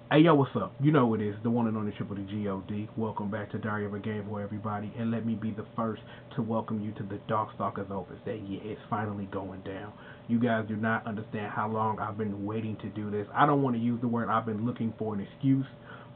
Hey yo, what's up? You know what it is, the one and only triple the G.O.D. Welcome back to Diary of a Game Boy, everybody, and let me be the first to welcome you to the Darkstalkers Opus. That yeah, it's finally going down. You guys do not understand how long I've been waiting to do this. I don't want to use the word I've been looking for an excuse,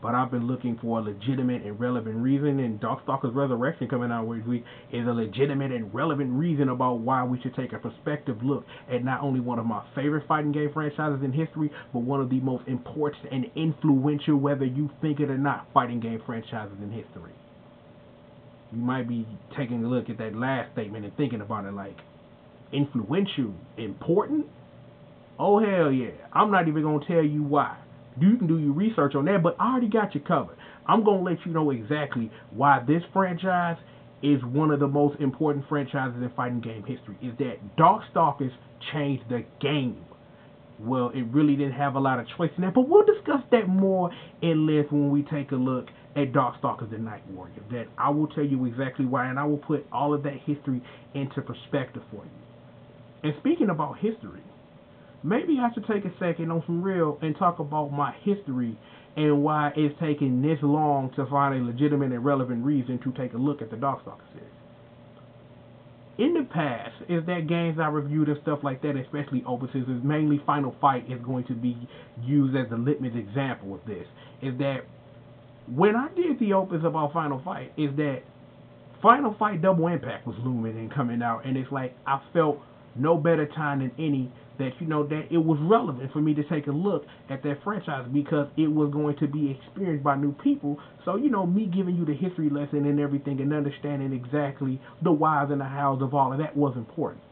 but I've been looking for a legitimate and relevant reason, and Darkstalkers Resurrection coming out this week is a legitimate and relevant reason about why we should take a perspective look at not only one of my favorite fighting game franchises in history, but one of the most important and influential, whether you think it or not, fighting game franchises in history. You might be taking a look at that last statement and thinking about it like, influential, important? Oh hell yeah. I'm not even gonna tell you why. You can do your research on that, but I already got you covered. I'm gonna let you know exactly why this franchise is one of the most important franchises in fighting game history. Is that Darkstalkers changed the game. Well, it really didn't have a lot of choice in that, but we'll discuss that more in length when we take a look at Darkstalkers the Night Warrior. That I will tell you exactly why, and I will put all of that history into perspective for you. And speaking about history, maybe I should take a second on some real and talk about my history and why it's taken this long to find a legitimate and relevant reason to take a look at the Darkstalkers series. In the past, is that games I reviewed and stuff like that, especially opuses, is mainly Final Fight is going to be used as the litmus example of this. Is that when I did the opus about Final Fight, is that Final Fight Double Impact was looming and coming out, and it's like I felt no better time than any that that it was relevant for me to take a look at that franchise because it was going to be experienced by new people. So me giving you the history lesson and everything and understanding exactly the whys and the hows of all of that was important.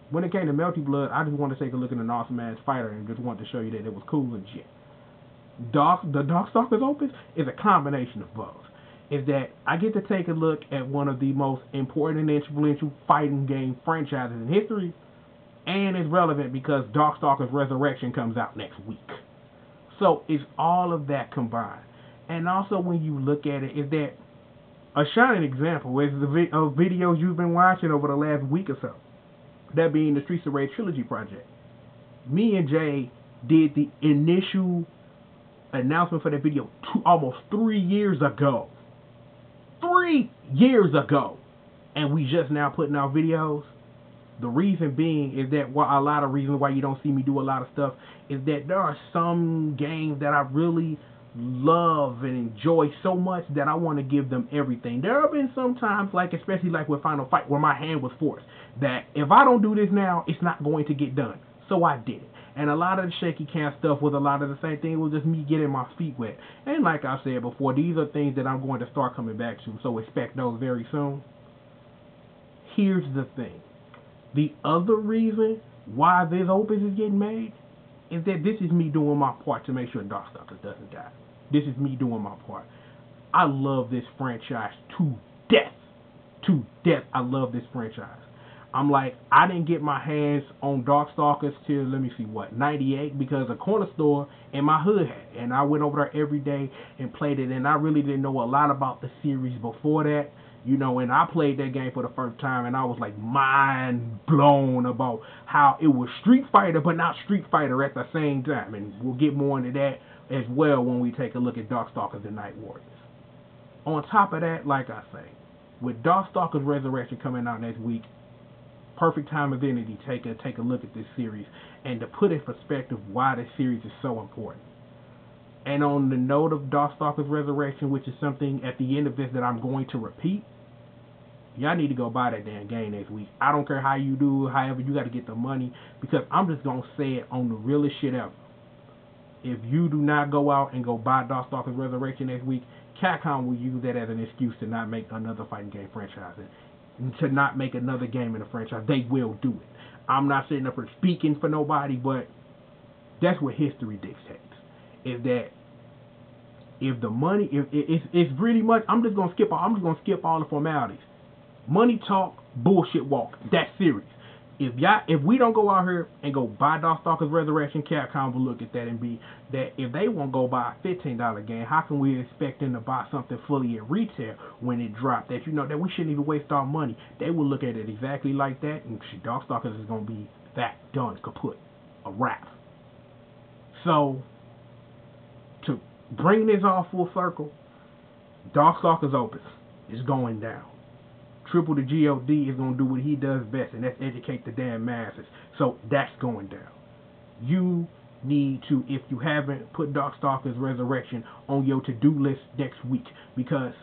When it came to Melty Blood, I just wanted to take a look at an awesome ass fighter and just wanted to show you that it was cool and shit. The Darkstalkers Opus is a combination of both. Is that I get to take a look at one of the most important and influential fighting game franchises in history, and it's relevant because Darkstalkers Resurrection comes out next week. So it's all of that combined. And also when you look at it, is that a shining example is the videos you've been watching over the last week or so. That being the Streets of Rage Trilogy project. Me and Jay did the initial announcement for that video almost 3 years ago. 3 years ago. And we just now putting out videos. The reason being is that a lot of reasons why you don't see me do a lot of stuff is that there are some games that I really love and enjoy so much that I want to give them everything. There have been some times, like especially like with Final Fight, where my hand was forced. That if I don't do this now, it's not going to get done. So I did it. And a lot of the shaky cam stuff was a lot of the same thing. It was just me getting my feet wet. And like I said before, these are things that I'm going to start coming back to. So expect those very soon. Here's the thing. The other reason why this opus is getting made is that this is me doing my part to make sure Darkstalkers doesn't die. This is me doing my part. I love this franchise to death. To death, I love this franchise. I'm like, I didn't get my hands on Darkstalkers till, 98, because a corner store in my hood had it. And I went over there every day and played it, and I really didn't know a lot about the series before that. And I played that game for the first time, and I was like mind blown about how it was Street Fighter, but not Street Fighter at the same time. And we'll get more into that as well when we take a look at Darkstalkers the Night Warriors. On top of that, like I say, with Darkstalkers Resurrection coming out next week, perfect time of identity take a look at this series and to put in perspective why this series is so important. And on the note of Darkstalkers Resurrection, which is something at the end of this that I'm going to repeat, y'all need to go buy that damn game next week. I don't care how you do, however, you got to get the money because I'm just going to say it on the realest shit ever. If you do not go out and go buy Darkstalkers Resurrection next week, Capcom will use that as an excuse to not make another fighting game franchise and to not make another game in the franchise. They will do it. I'm not sitting up here speaking for nobody, but that's what history dictates. Is that if the money, if it's pretty much, I'm just gonna skip all the formalities. Money talk, bullshit walk. That's serious. If we don't go out here and go buy Darkstalkers Resurrection, Capcom will look at that and be that if they won't go buy a $15 game, how can we expect them to buy something fully at retail when it dropped? That that we shouldn't even waste our money. They will look at it exactly like that, and Darkstalkers is gonna be that done kaput, a wrap. So to bringing this all full circle, Darkstalkers Opus is going down. Triple the G.O.D. is going to do what he does best, and that's educate the damn masses. So that's going down. You need to, if you haven't, put Darkstalkers Resurrection on your to-do list next week, because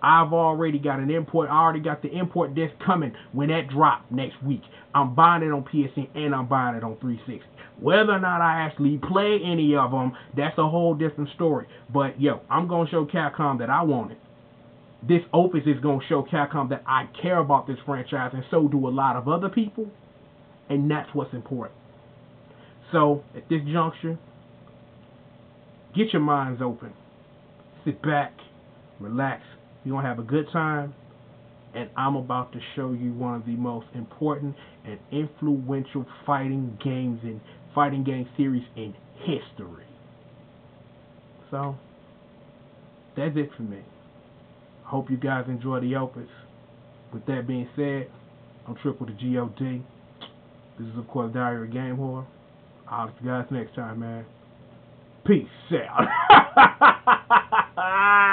I've already got an import. I already got the import disc coming when that drop next week. I'm buying it on PSN and I'm buying it on 360. Whether or not I actually play any of them, that's a whole different story. But yo, I'm gonna show Capcom that I want it. This opus is gonna show Capcom that I care about this franchise, and so do a lot of other people. And that's what's important. So at this juncture, get your minds open. Sit back, relax. You're going to have a good time, and I'm about to show you one of the most important and influential fighting games and fighting game series in history. So, that's it for me. I hope you guys enjoy the opus. With that being said, I'm Triple the G.O.D. This is, of course, Diary of a Game Whore. I'll see you guys next time, man. Peace out.